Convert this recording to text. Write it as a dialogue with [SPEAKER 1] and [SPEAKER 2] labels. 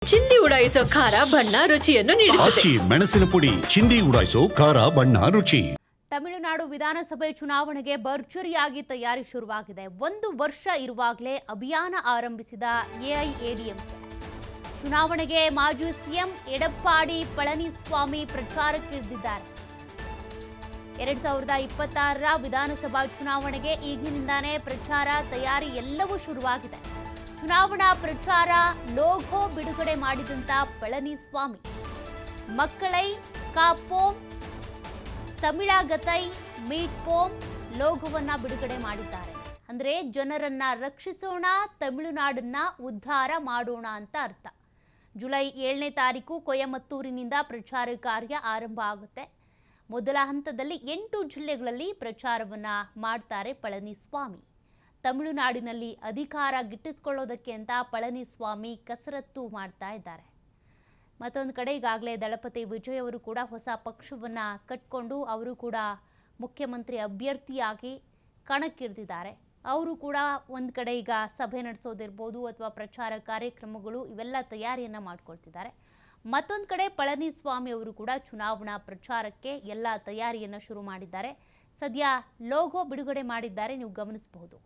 [SPEAKER 1] ಚಿಂದಿ ಉಡಾಯಿಸೋ ಖಾರ ಬಣ್ಣ ರುಚಿಯನ್ನು ನೀಡುತ್ತದೆ.
[SPEAKER 2] ಮೆಣಸಿನ ಪುಡಿ ಚಿಂದಿ ಉಡಾಯಿಸೋ ಖಾರ ಬಣ್ಣ ರುಚಿ.
[SPEAKER 3] ತಮಿಳುನಾಡು ವಿಧಾನಸಭೆ ಚುನಾವಣೆಗೆ ಭರ್ಜರಿಯಾಗಿ ತಯಾರಿ ಶುರುವಾಗಿದೆ. 1 ವರ್ಷ ಇರುವಾಗಲೇ ಅಭಿಯಾನ ಆರಂಭಿಸಿದ ಎಐಎಡಿಎಂಕೆ ಚುನಾವಣೆಗೆ ಮಾಜಿ ಸಿಎಂ ಎಡಪ್ಪಾಡಿ ಪಳನಿಸ್ವಾಮಿ ಪ್ರಚಾರಕ್ಕಿಳಿದಿದ್ದಾರೆ. 2026ರ ವಿಧಾನಸಭಾ ಚುನಾವಣೆಗೆ ಈಗಿನಿಂದಾನೇ ಪ್ರಚಾರ ತಯಾರಿ ಎಲ್ಲವೂ ಶುರುವಾಗಿದೆ. ಚುನಾವಣಾ ಪ್ರಚಾರ ಲೋಗೋ ಬಿಡುಗಡೆ ಮಾಡಿದಂತ ಪಳನಿಸ್ವಾಮಿ ಮಕ್ಕಳೈ ಕಾಪೋಂ ತಮಿಳಾಗತೈ ಮೀಟ್ ಪೋಮ್ ಲೋಗೋವನ್ನ ಬಿಡುಗಡೆ ಮಾಡಿದ್ದಾರೆ. ಅಂದ್ರೆ ಜನರನ್ನ ರಕ್ಷಿಸೋಣ, ತಮಿಳುನಾಡನ್ನ ಉದ್ಧಾರ ಮಾಡೋಣ ಅಂತ ಅರ್ಥ. ಜುಲೈ 7ನೇ ತಾರೀಕು ಕೊಯಮತ್ತೂರಿನಿಂದ ಪ್ರಚಾರ ಕಾರ್ಯ ಆರಂಭ ಆಗುತ್ತೆ. ಮೊದಲ ಹಂತದಲ್ಲಿ 8 ಜಿಲ್ಲೆಗಳಲ್ಲಿ ಪ್ರಚಾರವನ್ನ ಮಾಡ್ತಾರೆ ಪಳನಿಸ್ವಾಮಿ. ತಮಿಳುನಾಡಿನಲ್ಲಿ ಅಧಿಕಾರ ಗಿಟ್ಟಿಸಿಕೊಳ್ಳೋದಕ್ಕೆ ಅಂತ ಪಳನಿಸ್ವಾಮಿ ಕಸರತ್ತು ಮಾಡ್ತಾ ಇದ್ದಾರೆ. ಮತ್ತೊಂದು ಕಡೆ ಈಗಾಗಲೇ ದಳಪತಿ ವಿಜಯ್ ಅವರು ಕೂಡ ಹೊಸ ಪಕ್ಷವನ್ನು ಕಟ್ಕೊಂಡು ಅವರು ಕೂಡ ಮುಖ್ಯಮಂತ್ರಿ ಅಭ್ಯರ್ಥಿಯಾಗಿ ಕಣಕ್ಕಿಳಿದಿದ್ದಾರೆ. ಅವರು ಕೂಡ ಒಂದು ಕಡೆ ಈಗ ಸಭೆ ನಡೆಸೋದಿರ್ಬೋದು ಅಥವಾ ಪ್ರಚಾರ ಕಾರ್ಯಕ್ರಮಗಳು ಇವೆಲ್ಲ ತಯಾರಿಯನ್ನು ಮಾಡ್ಕೊಳ್ತಿದ್ದಾರೆ. ಮತ್ತೊಂದು ಕಡೆ ಪಳನಿಸ್ವಾಮಿ ಅವರು ಕೂಡ ಚುನಾವಣಾ ಪ್ರಚಾರಕ್ಕೆ ಎಲ್ಲ ತಯಾರಿಯನ್ನು ಶುರು ಮಾಡಿದ್ದಾರೆ. ಸದ್ಯ ಲೋಗೋ ಬಿಡುಗಡೆ ಮಾಡಿದ್ದಾರೆ, ನೀವು ಗಮನಿಸಬಹುದು.